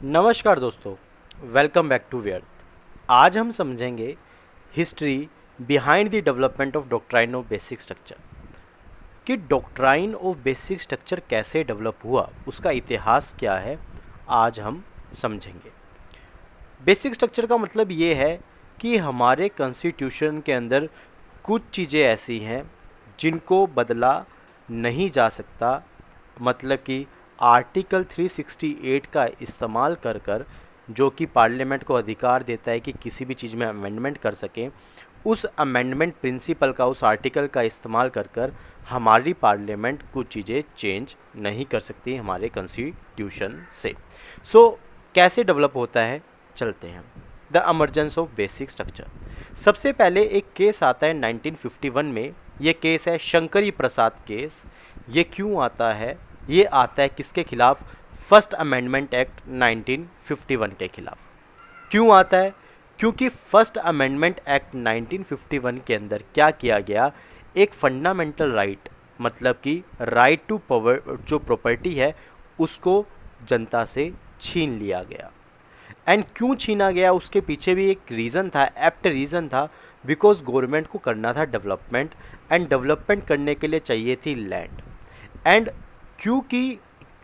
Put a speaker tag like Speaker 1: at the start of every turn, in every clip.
Speaker 1: नमस्कार दोस्तों, welcome back to व्यर्थ। आज हम समझेंगे history behind the development of doctrine of basic structure कि डॉक्ट्राइन ऑफ बेसिक स्ट्रक्चर कैसे डेवलप हुआ, उसका इतिहास क्या है, आज हम समझेंगे। बेसिक स्ट्रक्चर का मतलब ये है कि हमारे कॉन्स्टिट्यूशन के अंदर कुछ चीज़ें ऐसी हैं जिनको बदला नहीं जा सकता, मतलब कि आर्टिकल 368 का इस्तेमाल कर कर, जो कि पार्लियामेंट को अधिकार देता है कि किसी भी चीज़ में अमेंडमेंट कर सकें, उस अमेंडमेंट प्रिंसिपल का, उस आर्टिकल का इस्तेमाल कर कर हमारी पार्लियामेंट कुछ चीज़ें चेंज नहीं कर सकती हमारे कॉन्स्टिट्यूशन से। कैसे डेवलप होता है, चलते हैं। The emergence of basic structure. सबसे पहले एक केस आता है 1951 में। ये केस है शंकरी प्रसाद केस। ये क्यों आता है? ये आता है किसके खिलाफ? फर्स्ट अमेंडमेंट एक्ट 1951 के खिलाफ। क्यों आता है? क्योंकि फर्स्ट अमेंडमेंट एक्ट 1951 के अंदर क्या किया गया, एक फंडामेंटल राइट, मतलब कि राइट टू पावर, जो प्रॉपर्टी है उसको जनता से छीन लिया गया। एंड क्यों छीना गया, उसके पीछे भी एक रीज़न था, एप्ट रीज़न था, बिकॉज गवर्नमेंट को करना था डेवलपमेंट, एंड डेवलपमेंट करने के लिए चाहिए थी लैंड। एंड क्योंकि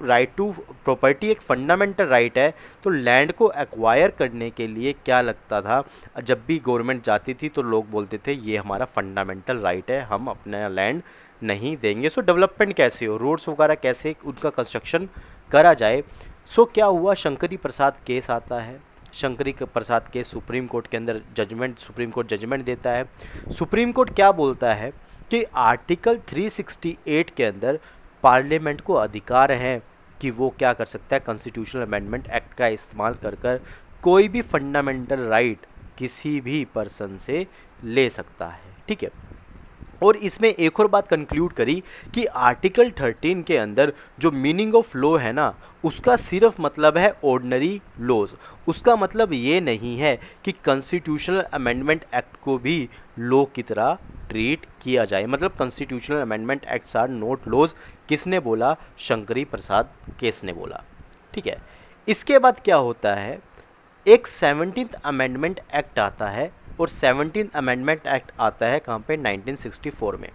Speaker 1: राइट टू प्रॉपर्टी एक फंडामेंटल राइट है, तो लैंड को एक्वायर करने के लिए क्या लगता था, जब भी गवर्नमेंट जाती थी तो लोग बोलते थे ये हमारा फंडामेंटल राइट है, हम अपना लैंड नहीं देंगे। सो डेवलपमेंट कैसे हो, रोड्स वगैरह कैसे उनका कंस्ट्रक्शन करा जाए। क्या हुआ, शंकरी प्रसाद केस आता है। शंकरी प्रसाद केस सुप्रीम कोर्ट के अंदर जजमेंट, सुप्रीम कोर्ट जजमेंट देता है। सुप्रीम कोर्ट क्या बोलता है कि आर्टिकल 368 के अंदर पार्लियामेंट को अधिकार है कि वो क्या कर सकता है, कॉन्स्टिट्यूशनल अमेंडमेंट एक्ट का इस्तेमाल कर कर कोई भी फंडामेंटल राइट किसी भी पर्सन से ले सकता है। ठीक है। और इसमें एक और बात कंक्लूड करी कि आर्टिकल 13 के अंदर जो मीनिंग ऑफ लॉ है ना, उसका सिर्फ मतलब है ऑर्डिनरी लॉज। उसका मतलब ये नहीं है कि कॉन्स्टिट्यूशनल अमेंडमेंट एक्ट को भी लॉ की तरह ट्रीट किया जाए। मतलब constitutional amendment acts are not laws. किसने बोला? शंकरी प्रसाद केस ने बोला। ठीक है। इसके बाद क्या होता है, एक 17th अमेंडमेंट एक्ट आता है, और 17th अमेंडमेंट एक्ट आता है कहाँ पे? 1964 में।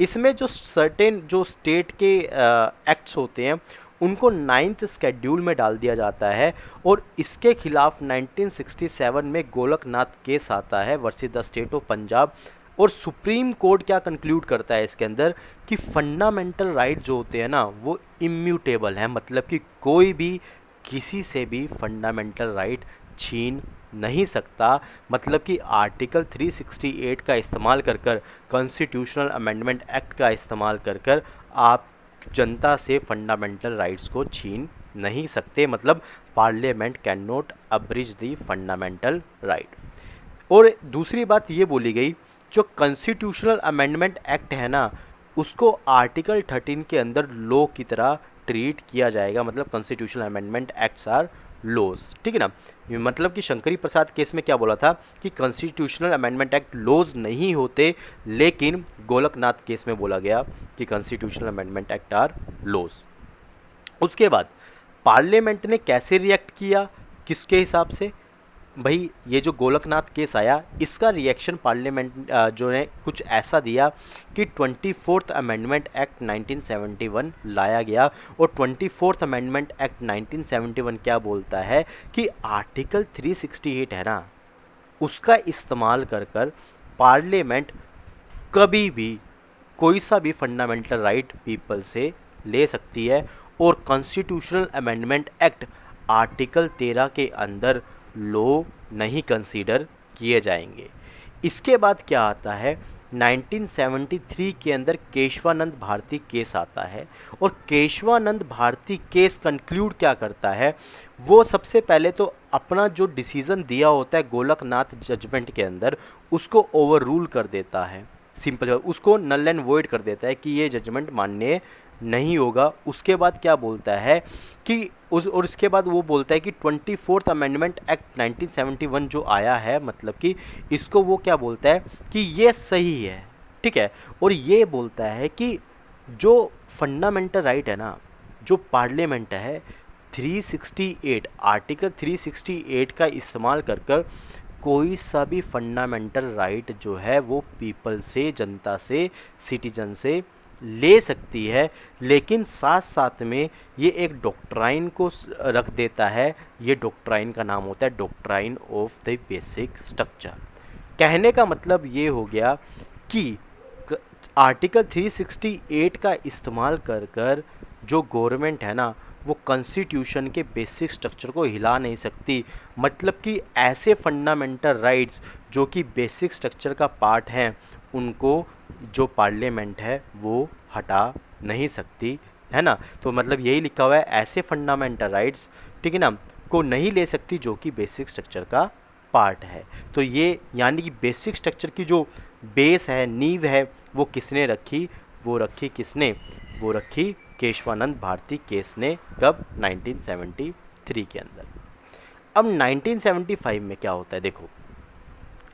Speaker 1: इसमें जो सर्टेन जो स्टेट के एक्ट्स होते हैं उनको 9th स्केड्यूल में डाल दिया जाता है, और इसके खिलाफ 1967 में गोलकनाथ केस आता है versus the state of Punjab. और सुप्रीम कोर्ट क्या कंक्लूड करता है इसके अंदर कि फंडामेंटल राइट जो होते हैं ना वो इम्यूटेबल है, मतलब कि कोई भी किसी से भी फंडामेंटल राइट छीन नहीं सकता। मतलब कि आर्टिकल 368 का इस्तेमाल कर कर, कॉन्स्टिट्यूशनल अमेंडमेंट एक्ट का इस्तेमाल कर कर आप जनता से फंडामेंटल राइट्स को छीन नहीं सकते। मतलब parliament can not abridge the fundamental right. और दूसरी बात ये बोली गई, जो कॉन्स्टिट्यूशनल अमेंडमेंट एक्ट है ना, उसको आर्टिकल 13 के अंदर लॉ की तरह ट्रीट किया जाएगा। मतलब constitutional amendment acts are laws. ठीक है ना। मतलब कि शंकरी प्रसाद केस में क्या बोला था कि कॉन्स्टिट्यूशनल अमेंडमेंट एक्ट लॉज नहीं होते, लेकिन गोलकनाथ केस में बोला गया कि constitutional amendment act are laws. उसके बाद पार्लियामेंट ने कैसे रिएक्ट किया, किसके हिसाब से? भाई ये जो गोलकनाथ केस आया, इसका रिएक्शन पार्लियामेंट जो है कुछ ऐसा दिया कि 24th अमेंडमेंट एक्ट 1971 लाया गया। और 24th अमेंडमेंट एक्ट 1971 क्या बोलता है कि आर्टिकल 368 है ना, उसका इस्तेमाल कर कर पार्लियामेंट कभी भी कोई सा भी फंडामेंटल राइट पीपल से ले सकती है। और कॉन्स्टिट्यूशनल अमेंडमेंट एक्ट आर्टिकल 13 के अंदर लॉ नहीं कंसीडर किए जाएंगे। इसके बाद क्या आता है, 1973 के अंदर केशवानंद भारती केस आता है। और केशवानंद भारती केस कंक्लूड क्या करता है, वो सबसे पहले तो अपना जो डिसीज़न दिया होता है गोलकनाथ जजमेंट के अंदर, उसको ओवर रूल कर देता है। सिंपल, उसको नल एंड वॉइड कर देता है कि ये जजमेंट मान्य नहीं होगा। उसके बाद क्या बोलता है कि और उसके बाद वो बोलता है कि 24th अमेंडमेंट एक्ट 1971 जो आया है, मतलब कि इसको वो क्या बोलता है कि ये सही है। ठीक है। और ये बोलता है कि जो फंडामेंटल राइट है ना, जो पार्लियामेंट है, 368 आर्टिकल 368 का इस्तेमाल कर कर कोई सा भी फंडामेंटल राइट जो है वो पीपल से, जनता से, सिटीजन से ले सकती है, लेकिन साथ साथ में ये एक डॉक्ट्राइन को रख देता है। ये डॉक्ट्राइन का नाम होता है doctrine of the basic structure. कहने का मतलब ये हो गया कि आर्टिकल 368 का इस्तेमाल कर कर जो गवर्नमेंट है ना वो कॉन्स्टिट्यूशन के बेसिक स्ट्रक्चर को हिला नहीं सकती। मतलब कि ऐसे फंडामेंटल राइट्स जो कि बेसिक स्ट्रक्चर का पार्ट हैं उनको जो पार्लियामेंट है वो हटा नहीं सकती, है ना। तो मतलब यही लिखा हुआ है, ऐसे फंडामेंटल राइट्स, ठीक है ना, को नहीं ले सकती जो कि बेसिक स्ट्रक्चर का पार्ट है। तो ये यानी कि बेसिक स्ट्रक्चर की जो बेस है, नींव है, वो किसने रखी? वो रखी किसने? वो रखी केशवानंद भारती केस ने। कब? 1973 के अंदर। अब 1975 में क्या होता है? देखो,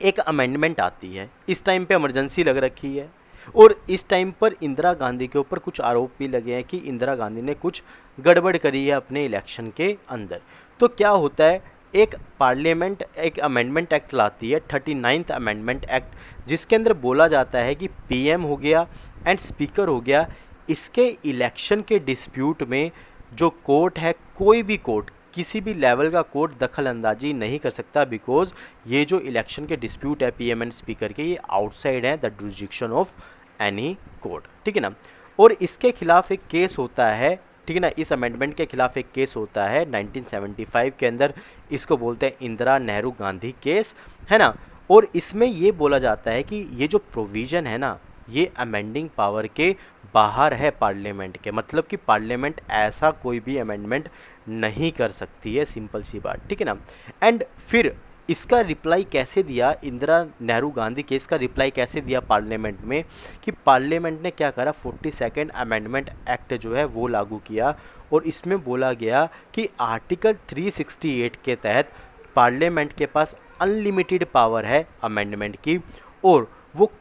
Speaker 1: एक अमेंडमेंट आती है। इस टाइम पे इमरजेंसी लग रखी है और इस टाइम पर इंदिरा गांधी के ऊपर कुछ आरोप भी लगे हैं कि इंदिरा गांधी ने कुछ गड़बड़ करी है अपने इलेक्शन के अंदर। तो क्या होता है, एक पार्लियामेंट एक अमेंडमेंट एक्ट लाती है, 39th अमेंडमेंट एक्ट, जिसके अंदर बोला जाता है कि पीएम हो गया एंड स्पीकर हो गया, इसके इलेक्शन के डिस्प्यूट में जो कोर्ट है, कोई भी कोर्ट, किसी भी लेवल का कोर्ट दखल अंदाजी नहीं कर सकता, बिकॉज ये जो इलेक्शन के डिस्प्यूट है पीएम एंड स्पीकर के, ये आउटसाइड है the jurisdiction of any court, ठीक है ना। और इसके खिलाफ एक केस होता है, ठीक है ना, इस अमेंडमेंट के खिलाफ एक केस होता है 1975 के अंदर। इसको बोलते हैं इंदिरा नेहरू गांधी केस, है ना। और इसमें ये बोला जाता है कि ये जो प्रोविज़न है ना, ये अमेंडिंग पावर के बाहर है पार्लियामेंट के। मतलब कि पार्लियामेंट ऐसा कोई भी अमेंडमेंट नहीं कर सकती है, सिंपल सी बात, ठीक है ना। एंड फिर इसका रिप्लाई कैसे दिया, इंदिरा नेहरू गांधी केस का रिप्लाई कैसे दिया पार्लियामेंट में, कि पार्लियामेंट ने क्या करा, 42nd अमेंडमेंट एक्ट जो है वो लागू किया। और इसमें बोला गया कि आर्टिकल 368 के तहत पार्लियामेंट के पास अनलिमिटेड पावर है अमेंडमेंट की, और वो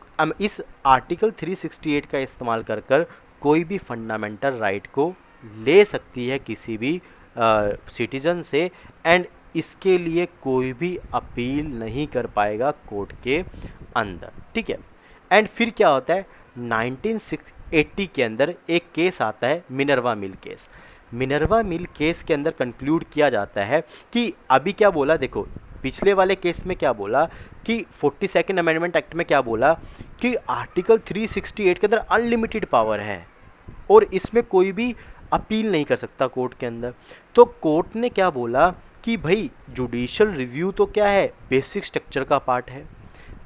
Speaker 1: इस आर्टिकल 368 का इस्तेमाल कर कर कोई भी फंडामेंटल राइट को ले सकती है किसी भी सिटीजन से, एंड इसके लिए कोई भी अपील नहीं कर पाएगा कोर्ट के अंदर, ठीक है। एंड फिर क्या होता है, 1980 के अंदर एक केस आता है, Minerva mill case. Minerva mill case के अंदर कंक्लूड किया जाता है कि अभी क्या बोला, देखो पिछले वाले केस में क्या बोला कि 42nd अमेंडमेंट एक्ट में क्या बोला कि आर्टिकल 368 के अंदर अनलिमिटेड पावर है और इसमें कोई भी अपील नहीं कर सकता कोर्ट के अंदर। तो कोर्ट ने क्या बोला कि भाई जुडिशियल रिव्यू तो क्या है, बेसिक स्ट्रक्चर का पार्ट है।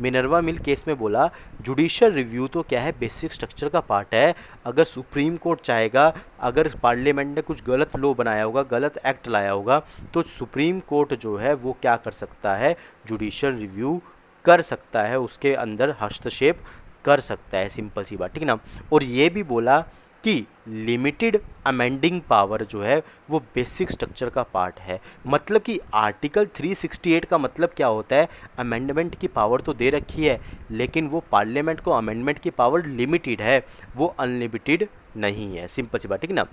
Speaker 1: मिनर्वा मिल केस में बोला जुडिशियल रिव्यू तो क्या है, बेसिक स्ट्रक्चर का पार्ट है। अगर सुप्रीम कोर्ट चाहेगा, अगर पार्लियामेंट ने कुछ गलत लॉ बनाया होगा, गलत एक्ट लाया होगा, तो सुप्रीम कोर्ट जो है वो क्या कर सकता है, जुडिशियल रिव्यू कर सकता है, उसके अंदर हस्तक्षेप कर सकता है, सिंपल सी बात, ठीक है ना। और ये भी बोला कि लिमिटेड अमेंडिंग पावर जो है वो बेसिक स्ट्रक्चर का पार्ट है। मतलब कि आर्टिकल 368 का मतलब क्या होता है, अमेंडमेंट की पावर तो दे रखी है, लेकिन वो पार्लियामेंट को अमेंडमेंट की पावर लिमिटेड है, वो अनलिमिटेड नहीं है, सिंपल सी बात, ठीक है ना।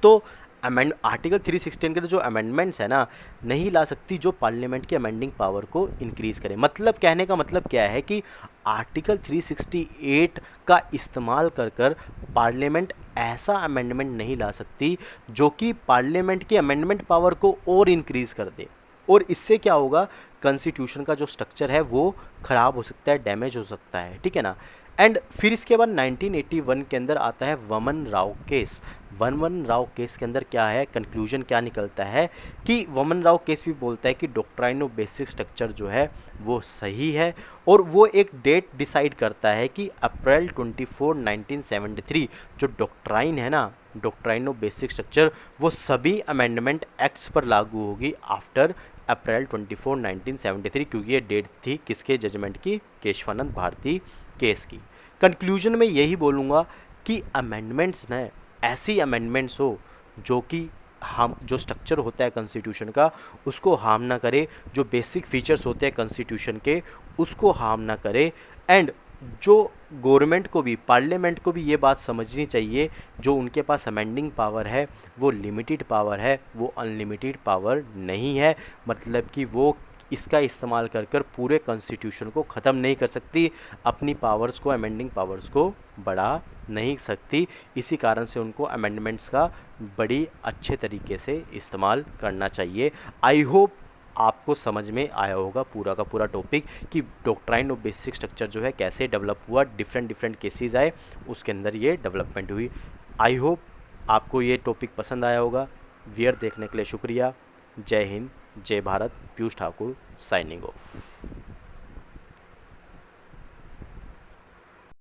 Speaker 1: तो आर्टिकल 316 के जो अमेंडमेंट्स है ना, नहीं ला सकती जो पार्लियामेंट की अमेंडिंग पावर को इंक्रीज़ करे। मतलब कहने का मतलब क्या है कि आर्टिकल 368 का इस्तेमाल कर कर पार्लियामेंट ऐसा अमेंडमेंट नहीं ला सकती जो कि पार्लियामेंट की अमेंडमेंट पावर को और इंक्रीज़ कर दे। और इससे क्या होगा, कॉन्स्टिट्यूशन का जो स्ट्रक्चर है वो ख़राब हो सकता है, डैमेज हो सकता है, ठीक है ना। एंड फिर इसके बाद 1981 के अंदर आता है वमन राव केस। वमन राव केस के अंदर क्या है, कंक्लूजन क्या निकलता है कि वमन राव केस भी बोलता है कि डॉक्ट्राइन ऑफ बेसिक स्ट्रक्चर जो है वो सही है, और वो एक डेट डिसाइड करता है कि अप्रैल 24, 1973 जो डॉक्ट्राइन है ना, डॉक्ट्राइन ऑफ बेसिक स्ट्रक्चर, वो सभी अमेंडमेंट एक्ट्स पर लागू होगी आफ्टर अप्रैल 24, 1973, क्योंकि ये डेट थी किसके जजमेंट की, केशवानंद भारती केस की। कंक्लूजन में यही बोलूँगा कि अमेंडमेंट्स ने ऐसी अमेंडमेंट्स हो जो कि हम जो स्ट्रक्चर होता है कॉन्स्टिट्यूशन का उसको हार्म ना करे, जो बेसिक फीचर्स होते हैं कॉन्स्टिट्यूशन के उसको हार्म ना करे, एंड जो गवर्नमेंट को भी, पार्लियामेंट को भी ये बात समझनी चाहिए, जो उनके पास अमेंडिंग पावर है वो लिमिटेड पावर है, वो अनलिमिटेड पावर नहीं है। मतलब कि वो इसका इस्तेमाल कर कर पूरे कॉन्स्टिट्यूशन को ख़त्म नहीं कर सकती, अपनी पावर्स को, अमेंडिंग पावर्स को बढ़ा नहीं सकती। इसी कारण से उनको अमेंडमेंट्स का बड़ी अच्छे तरीके से इस्तेमाल करना चाहिए। आई होप आपको समझ में आया होगा पूरा का पूरा टॉपिक कि डॉक्ट्राइन ऑफ बेसिक स्ट्रक्चर जो है कैसे डेवलप हुआ, डिफरेंट डिफरेंट केसेस आए, उसके अंदर ये डेवलपमेंट हुई। आई होप आपको ये टॉपिक पसंद आया होगा। वीडियो देखने के लिए शुक्रिया। जय हिंद, जय भारत। Piyush Thakur signing of.